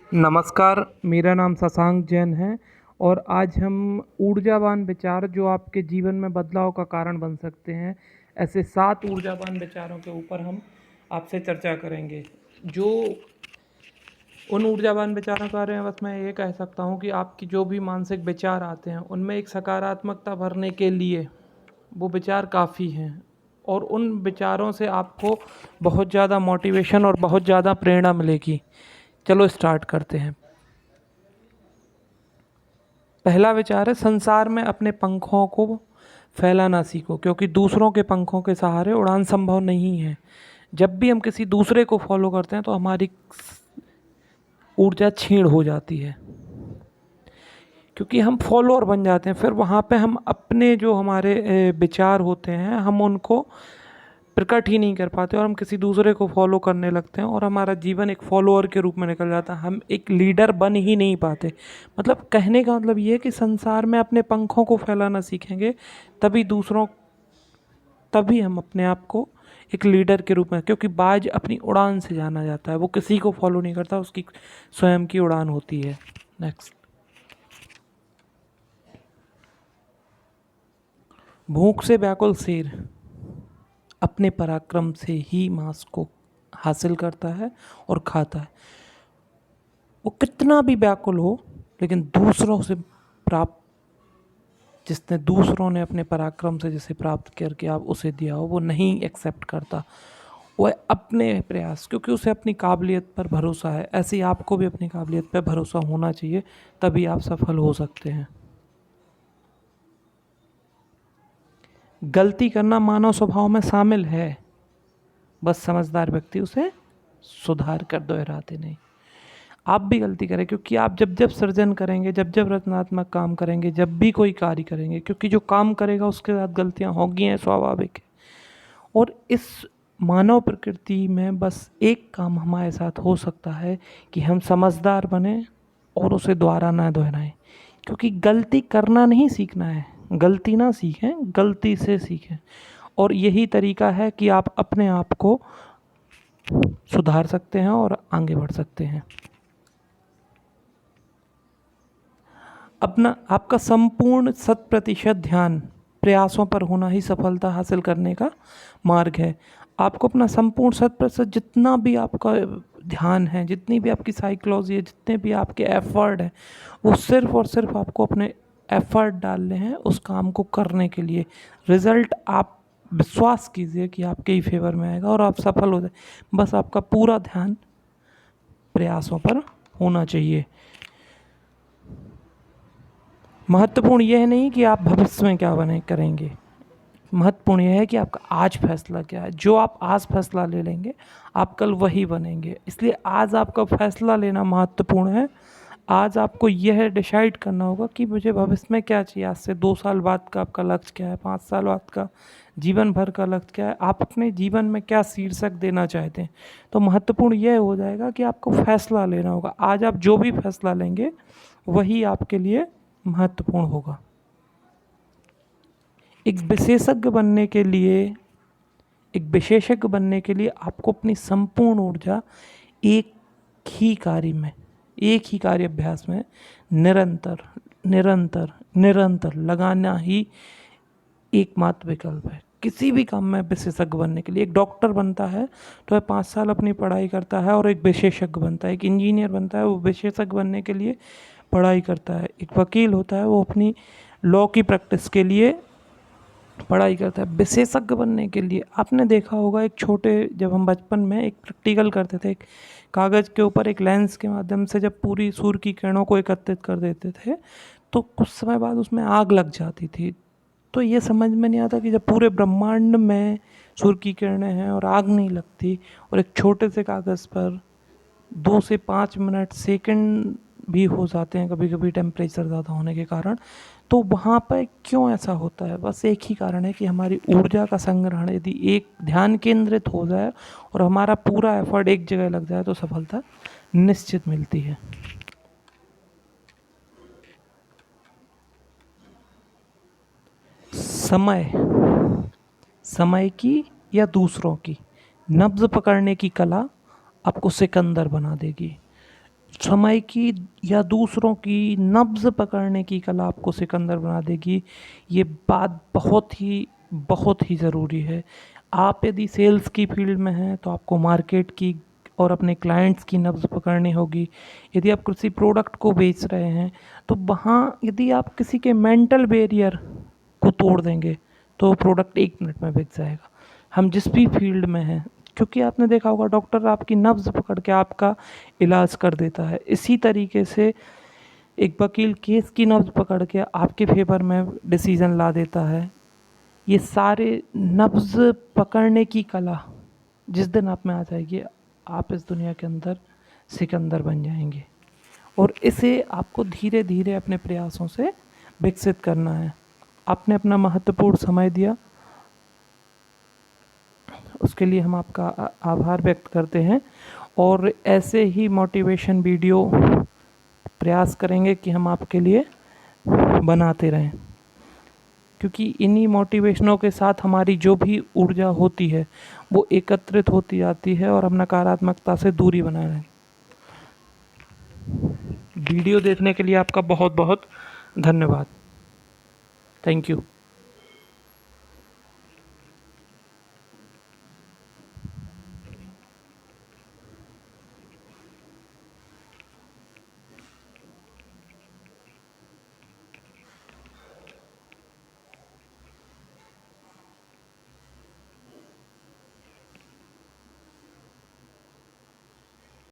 नमस्कार, मेरा नाम शशांक जैन है और आज हम ऊर्जावान विचार जो आपके जीवन में बदलाव का कारण बन सकते हैं, ऐसे 7 ऊर्जावान विचारों के ऊपर हम आपसे चर्चा करेंगे। जो उन ऊर्जावान विचारों के बारे में बस मैं ये कह सकता हूँ कि आपकी जो भी मानसिक विचार आते हैं, उनमें एक सकारात्मकता भरने के लिए वो विचार काफ़ी हैं और उन विचारों से आपको बहुत ज़्यादा मोटिवेशन और बहुत ज़्यादा प्रेरणा मिलेगी। चलो स्टार्ट करते हैं। पहला विचार है, संसार में अपने पंखों को फैलाना सीखो, क्योंकि दूसरों के पंखों के सहारे उड़ान संभव नहीं है। जब भी हम किसी दूसरे को फॉलो करते हैं तो हमारी ऊर्जा क्षीण हो जाती है, क्योंकि हम फॉलोअर बन जाते हैं। फिर वहाँ पे हम अपने जो हमारे विचार होते हैं, हम उनको प्रकट ही नहीं कर पाते और हम किसी दूसरे को फॉलो करने लगते हैं और हमारा जीवन एक फॉलोअर के रूप में निकल जाता है। हम एक लीडर बन ही नहीं पाते। मतलब कहने का मतलब ये है कि संसार में अपने पंखों को फैलाना सीखेंगे, तभी हम अपने आप को एक लीडर के रूप में, क्योंकि बाज अपनी उड़ान से जाना जाता है, वो किसी को फॉलो नहीं करता, उसकी स्वयं की उड़ान होती है। नेक्स्ट, भूख से व्याकुल शेर अपने पराक्रम से ही मांस को हासिल करता है और खाता है। वो कितना भी व्याकुल हो, लेकिन दूसरों से प्राप्त, जिसने दूसरों ने अपने पराक्रम से जिसे प्राप्त करके आप उसे दिया हो, वो नहीं एक्सेप्ट करता। वह अपने प्रयास, क्योंकि उसे अपनी काबिलियत पर भरोसा है। ऐसे ही आपको भी अपनी काबिलियत पर भरोसा होना चाहिए, तभी आप सफल हो सकते हैं। गलती करना मानव स्वभाव में शामिल है, बस समझदार व्यक्ति उसे सुधार कर दोहराते नहीं। आप भी गलती करें, क्योंकि आप जब जब सृजन करेंगे, जब जब रचनात्मक काम करेंगे, जब भी कोई कार्य करेंगे, क्योंकि जो काम करेगा उसके साथ गलतियां होगी हैं, स्वाभाविक है। और इस मानव प्रकृति में बस एक काम हमारे साथ हो सकता है कि हम समझदार बने और उसे दोबारा ना दोहराएं। क्योंकि गलती करना नहीं सीखना है, गलती ना सीखें, गलती से सीखें। और यही तरीका है कि आप अपने आप को सुधार सकते हैं और आगे बढ़ सकते हैं। अपना आपका संपूर्ण 100% ध्यान प्रयासों पर होना ही सफलता हासिल करने का मार्ग है। आपको अपना संपूर्ण 100%, जितना भी आपका ध्यान है, जितनी भी आपकी साइकोलॉजी है, जितने भी आपके एफर्ट है, वो सिर्फ और सिर्फ आपको अपने एफर्ट डालने हैं उस काम को करने के लिए। रिजल्ट आप विश्वास कीजिए कि आपके ही फेवर में आएगा और आप सफल हो जाए। बस आपका पूरा ध्यान प्रयासों पर होना चाहिए। महत्वपूर्ण यह नहीं कि आप भविष्य में क्या बने करेंगे, महत्वपूर्ण यह है कि आपका आज फैसला क्या है। जो आप आज फैसला ले लेंगे, आप कल वही बनेंगे। इसलिए आज आपका फैसला लेना महत्वपूर्ण है। आज आपको यह डिसाइड करना होगा कि मुझे भविष्य में क्या चाहिए। आज से 2 साल बाद का आपका लक्ष्य क्या है, 5 साल बाद का, जीवन भर का लक्ष्य क्या है, आप अपने जीवन में क्या शीर्षक देना चाहते हैं। तो महत्वपूर्ण यह हो जाएगा कि आपको फैसला लेना होगा। आज आप जो भी फैसला लेंगे वही आपके लिए महत्वपूर्ण होगा। एक विशेषज्ञ बनने के लिए आपको अपनी संपूर्ण ऊर्जा एक ही कार्य में, एक ही कार्य अभ्यास में निरंतर निरंतर निरंतर लगाना ही एकमात्र विकल्प है। किसी भी काम में विशेषज्ञ बनने के लिए, एक डॉक्टर बनता है तो वह 5 साल अपनी पढ़ाई करता है और एक विशेषज्ञ बनता है। एक इंजीनियर बनता है, वो विशेषज्ञ बनने के लिए पढ़ाई करता है। एक वकील होता है, वो अपनी लॉ की प्रैक्टिस के लिए पढ़ाई करता है। विशेषज्ञ बनने के लिए आपने देखा होगा, एक छोटे, जब हम बचपन में एक प्रैक्टिकल करते थे, एक कागज़ के ऊपर एक लेंस के माध्यम से जब पूरी सूर्य की किरणों को एकत्रित कर देते थे, तो कुछ समय बाद उसमें आग लग जाती थी। तो ये समझ में नहीं आता कि जब पूरे ब्रह्मांड में सूर्य की किरणें हैं और आग नहीं लगती, और एक छोटे से कागज़ पर 2 से 5 मिनट, सेकंड भी हो जाते हैं कभी कभी टेम्परेचर ज़्यादा होने के कारण, तो वहाँ पर क्यों ऐसा होता है? बस एक ही कारण है कि हमारी ऊर्जा का संग्रहण यदि एक ध्यान केंद्रित हो जाए और हमारा पूरा एफर्ट एक जगह लग जाए तो सफलता निश्चित मिलती है। समय, समय की या दूसरों की नब्ज पकड़ने की कला आपको सिकंदर बना देगी। समय की या दूसरों की नब्ज़ पकड़ने की कला आपको सिकंदर बना देगी। ये बात बहुत ही ज़रूरी है। आप यदि सेल्स की फील्ड में हैं तो आपको मार्केट की और अपने क्लाइंट्स की नब्ज़ पकड़नी होगी। यदि आप किसी प्रोडक्ट को बेच रहे हैं तो वहाँ यदि आप किसी के मेंटल बैरियर को तोड़ देंगे तो प्रोडक्ट 1 मिनट में बिक जाएगा। हम जिस भी फील्ड में हैं, क्योंकि आपने देखा होगा डॉक्टर आपकी नब्ज़ पकड़ के आपका इलाज कर देता है। इसी तरीके से एक वकील केस की नब्ज़ पकड़ के आपके फेवर में डिसीज़न ला देता है। ये सारे नब्ज़ पकड़ने की कला जिस दिन आप में आ जाएगी, आप इस दुनिया के अंदर सिकंदर बन जाएंगे। और इसे आपको धीरे धीरे अपने प्रयासों से विकसित करना है। आपने अपना महत्वपूर्ण समय दिया, उसके लिए हम आपका आभार व्यक्त करते हैं। और ऐसे ही मोटिवेशन वीडियो प्रयास करेंगे कि हम आपके लिए बनाते रहें, क्योंकि इन्हीं मोटिवेशनों के साथ हमारी जो भी ऊर्जा होती है वो एकत्रित होती जाती है और हम नकारात्मकता से दूरी बना रहे हैं। वीडियो देखने के लिए आपका बहुत बहुत धन्यवाद। Thank you.